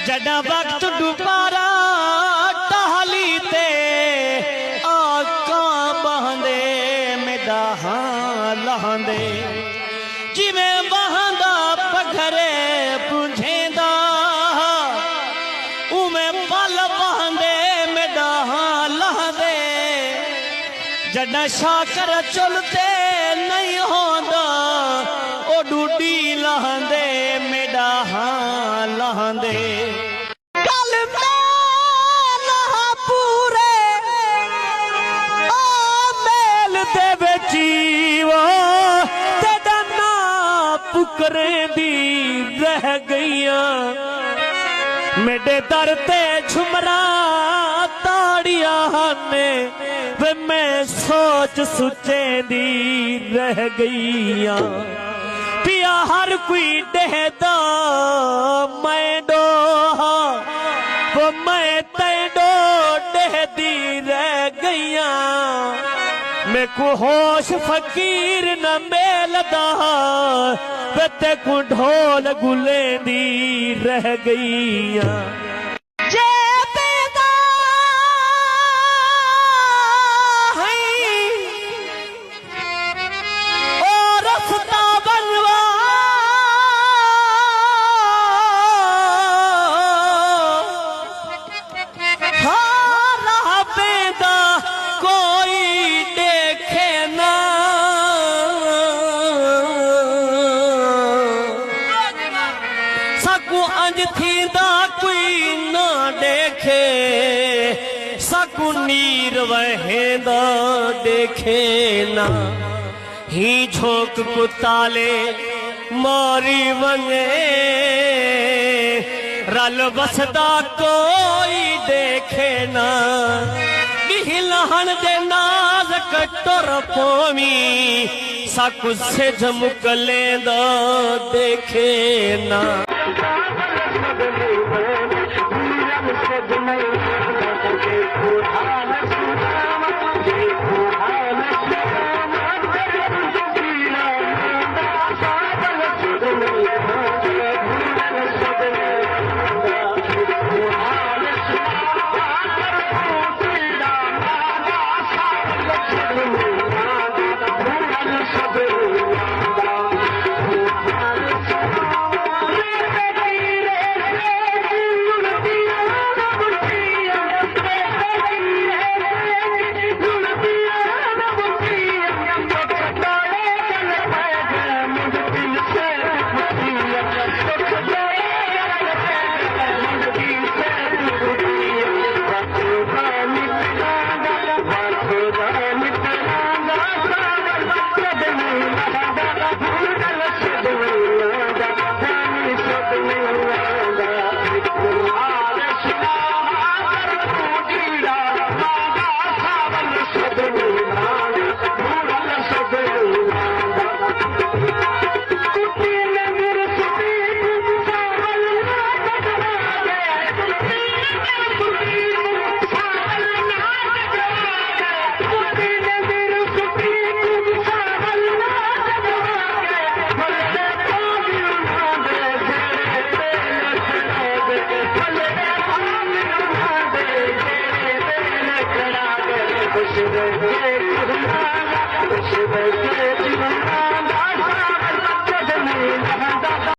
जड़ा वक्त दुबारा टहली ते आका बहंदे मिदाहा लहंदे जिवें बहंदा पघरे पुंझेंदा उमें पल बहंदे मिदाहा लहंदे जड़ा शाकर चलते नहीं होंदा ओ डूडी लहंदे मिडाहा लहंदे कल पूरे आ मेल दे बचीवा तेरा ना पुकरे दी रह गईया मेरे दर ते झुमरा ताड़िया ने वे मैं सोच सुचे दी रह गईया पिया हर कोई डहदा मैं डो वो मैं तेडो डहदी रह गईया मैं को होश फकीर न मेलदा वे ते को ढोल गुले दी रह गईया नीर वहेंदा देखे ना ही झोंक कुताले मारी वंगे रल बसदा कोई देखे ना बिहलहन दे नाज कटोर पोमी साकु से झमुकले दा देखे ना